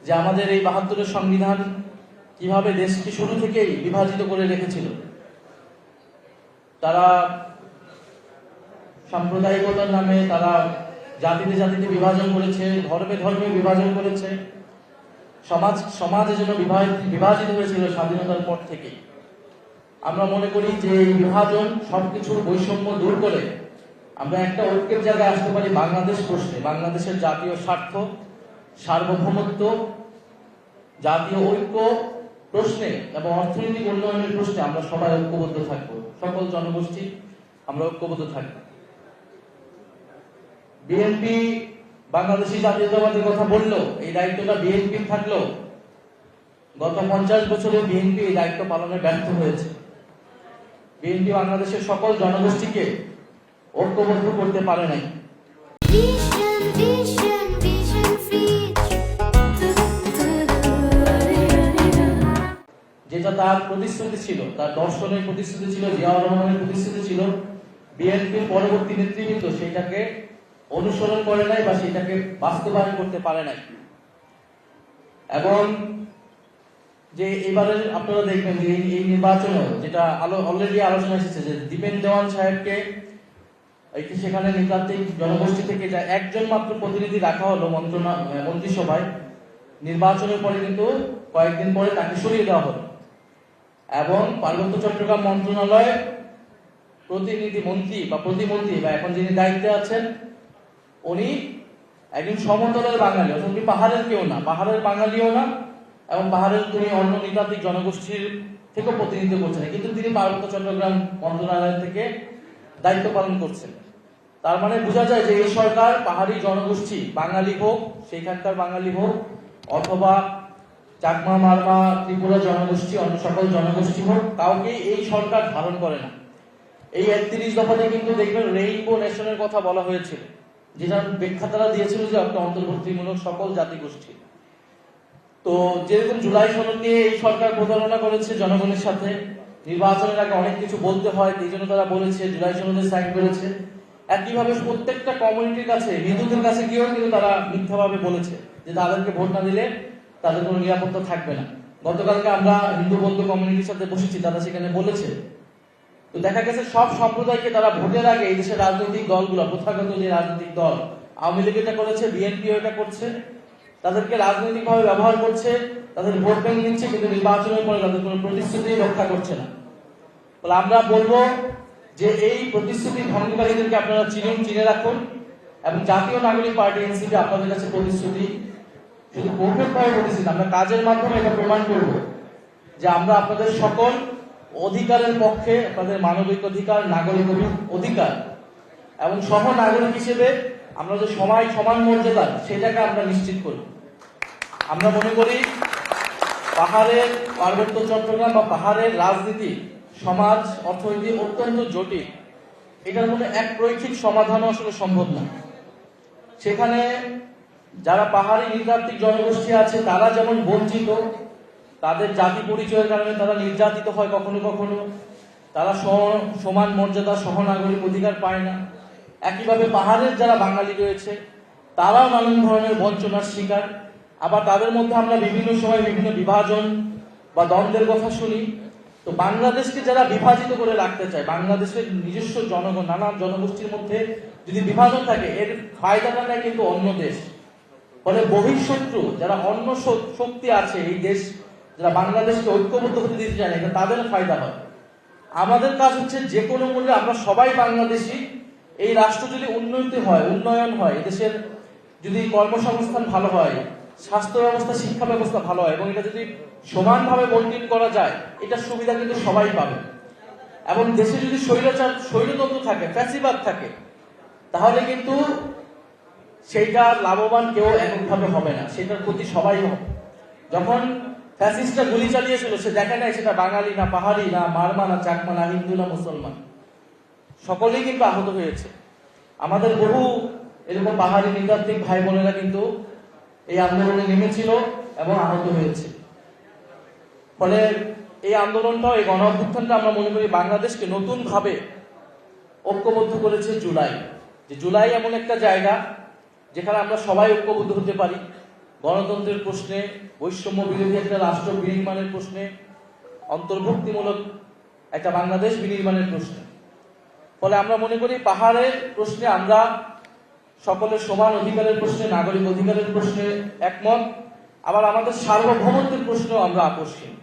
যে আমাদের এই ৭২-এর সংবিধান কিভাবে দেশকে শুরু থেকেই বিভাজিত করে রেখেছিল। তারা সাম্প্রদায়িকতার নামে তারা জাতিতে জাতিতে বিভাজন করেছে, ধর্মে ধর্মে বিভাজন করেছে, সমাজ যেন বিভাজিত হয়েছিল স্বাধীনতার পর থেকে। আমরা মনে করি যে এই বিভাজন সবকিছুর বৈষম্য দূর করে আমরা একটা ঐক্যের জায়গায় আসতে পারি বাংলাদেশ প্রশ্নে। বাংলাদেশের জাতীয় স্বার্থ, সার্বভৌমত্ব, জাতীয় ঐক্য প্রশ্নে এবং অর্থনৈতিক উন্নয়নের প্রশ্নে আমরা সবাই ঐক্যবদ্ধ থাকবো, সকল জনগোষ্ঠী আমরা ঐক্যবদ্ধ থাকবো। বিএনপি বাংলাদেশি জাতীয়তাবাদের কথা বললো, এই দায়িত্বটা বিএনপি থাকলো। গত 50 বছরে বিএনপি এই দায়িত্ব পালনে ব্যর্থ হয়েছে। বিএনপি বাংলাদেশের সকল জনগোষ্ঠীকে ঐক্যবদ্ধ করতে পারে নাই। যেটা তার প্রতিশ্রুতি ছিল, তার দর্শনের প্রতিশ্রুতি ছিল, জিয়াউর রহমানের প্রতিশ্রুতি ছিল, বিএনপির পরবর্তী নেতৃবৃন্দ সেটাকে অনুসরণ করে নাই বা সেটাকে বাস্তবায়ন করতে পারে নাই। এবং যে এবারের আপনারা দেখবেন যে এই নির্বাচনে যেটা অলরেডি আলোচনা এসেছে যে দীপেন দেওয়ান সাহেবকে সেখানে নৃতাত্ত্বিক জনগোষ্ঠী থেকে যা একজন মাত্র প্রতিনিধি রাখা হলো মন্ত্রিসভায়, নির্বাচনের পরে কিন্তু কয়েকদিন পরে তাকে সরিয়ে দেওয়া হলো এবং পার্বত্য চট্টগ্রাম মন্ত্রণালয়ে প্রতিনিধি মন্ত্রী বা প্রতিমন্ত্রী বা এখন যিনি দায়িত্বে আছেন উনি একজন সমতলের বাঙালি, অর্থাৎ উনি পাহাড়ের কেউ না, পাহাড়ের বাঙালিও না এবং পাহাড়ের তিনি অন্য নৃতাত্ত্বিক জনগোষ্ঠীর থেকেও প্রতিনিধিত্ব করছেন, কিন্তু তিনি পার্বত্য চট্টগ্রাম মন্ত্রণালয় থেকে দায়িত্ব পালন করছেন। তার মানে বোঝা যায় যে এই সরকার পাহাড়ি জনগোষ্ঠী বাঙালি হোক, সেইখানকার বাঙালি হোক, অথবা চাকমা, মারমা, ত্রিপুরা জনগোষ্ঠী, অন্য সকল জনগোষ্ঠী হোক, কাউকে এই সরকার ধারণ করে না। এই 31 দফাতে কিন্তু দেখবেন রেইনবো নেশনের কথা বলা হয়েছিল, যেটা ব্যাখ্যা তারা দিয়েছিল যে একটা অন্তর্ভুক্তিমূলক সকল জাতিগোষ্ঠী। তো যেরকম জুলাই সনদ নিয়ে এই সরকার প্রতারণা করেছে জনগণের সাথে, নির্বাচনের আগে অনেক কিছু বলতে হয়, এই জন্য তারা বলেছে জুলাই সনদে সাইন করেছে। একইভাবে প্রত্যেকটা কমিউনিটির কাছে, হিন্দুদের কাছে গিয়েও কিন্তু তারা মিথ্যাভাবে বলেছে যে তাদেরকে ভোট না দিলে তাদের কোনো নিরাপত্তা থাকবে না। গতকালকে আমরা হিন্দু বন্ধু কমিউনিটির সাথে বসেছি, তারা সেখানে বলেছে। তো দেখা গেছে সব সম্প্রদায়কে তারা ভোটের আগে এই দেশের রাজনৈতিক দলগুলো, প্রথাগত যে রাজনৈতিক দল, আওয়ামী লীগ এটা করেছে, বিএনপিও এটা করছে, তাদেরকে রাজনৈতিকভাবে ব্যবহার করছে, তাদের ভোট ব্যাংক নিচ্ছে, কিন্তু নির্বাচনের পরে তাদের কোনো প্রতিশ্রুতি রক্ষা করছে না। তাহলে আমরা বলবো যে এই প্রতিশ্রুতি ভঙ্গকারীদেরকে আপনারা চিনে রাখুন এবং জাতীয় নাগরিক পার্টি এনসিপি আপনাদের কাছে প্রতিশ্রুতি শুধু কৌশলভাবে প্রতিশ্রুতি, আমরা কাজের মাধ্যমে এটা প্রমাণ করব যে আমরা আপনাদের সকল অধিকারের পক্ষে, আপনাদের মানবিক অধিকার, নাগরিক অধিকার এবং সহ নাগরিক হিসেবে আমরা যে সমান মর্যাদা সেটাকে আমরা নিশ্চিত করব। আমরা মনে করি পাহাড়ের, পার্বত্য চট্টগ্রাম বা পাহাড়ের রাজনীতি, সমাজ, অর্থনীতি অত্যন্ত জটিল। এটার মধ্যে এক রৈখিক সমাধানও আসলে সম্ভব না। সেখানে যারা পাহাড়ি নৃতাত্ত্বিক জনগোষ্ঠী আছে তারা যেমন বঞ্চিত, তাদের জাতি পরিচয়ের কারণে তারা নির্যাতিত হয়, কখনো কখনো তারা সমান মর্যাদা, সহনাগরিক অধিকার পায় না। একইভাবে পাহাড়ের যারা বাঙালি রয়েছে তারাও নানান ধরনের বঞ্চনার শিকার। আবার তাদের মধ্যে আমরা বিভিন্ন সময় বিভিন্ন বিভাজন বা দ্বন্দ্বের কথা শুনি। তো বাংলাদেশকে যারা বিভাজিত করে রাখতে চায়, বাংলাদেশের নিজস্ব জনগণ, নানান জনগোষ্ঠীর মধ্যে যদি বিভাজন থাকে, এর ফায়দাটা নেয় কিন্তু অন্য দেশ। ফলে বহিঃশত্রু যারা অন্য শক্তি আছে এই দেশ, যারা বাংলাদেশকে ঐক্যবদ্ধ হতে দিতে চায় না, তাদের ফায়দা হয়। আমাদের কাজ হচ্ছে যে কোনো মূল্যে আমরা সবাই বাংলাদেশি, এই রাষ্ট্র যদি উন্নয়ন হয়, এদেশের যদি কর্মসংস্থান ভালো হয়, স্বাস্থ্য ব্যবস্থা, শিক্ষা ব্যবস্থা ভালো হয় এবং এটা যদি সমানভাবে বন্টন করা যায়, এটার সুবিধা কিন্তু সবাই পাবে। এবং দেশে যদি স্বৈরতন্ত্র থাকে, ফ্যাসিবাদ থাকে, তাহলে কিন্তু সেইটা লাভবান কেউ এককভাবে হবে না, সেটার প্রতি সবাই হবে। যখন ফ্যাসিস্টরা গুলি চালিয়েছিল, সে দেখে নাই সেটা বাঙালি না, পাহাড়ি না, মারমা না, চাকমা না, হিন্দু না, মুসলমান, সকলেই কিন্তু আহত হয়েছে। আমাদের বহু এরকম পাহাড়ি নৃতাত্ত্বিক ভাই বোনেরা কিন্তু এই আন্দোলনে নেমেছিল এবং আহত হয়েছে। ফলে এই আন্দোলনটাও, এই গণ অভ্যুত্থানটা আমরা মনে করি বাংলাদেশকে নতুন ভাবে ঐক্যবদ্ধ করেছে জুলাই। যে জুলাই এমন একটা জায়গা যেখানে আমরা সবাই ঐক্যবদ্ধ হতে পারি, গণতন্ত্রের প্রশ্নে, বৈষম্য বিরোধী একটা রাষ্ট্র বিনির্মাণের প্রশ্নে, অন্তর্ভুক্তিমূলক একটা বাংলাদেশ বিনির্মাণের প্রশ্নে। ফলে আমরা মনে করি পাহাড়ের প্রশ্নে আমরা সকলের সমান অধিকারের প্রশ্নে, নাগরিক অধিকারের প্রশ্নে একমত, আবার আমাদের সার্বভৌমত্বের প্রশ্নেও আমরা আকর্ষণ।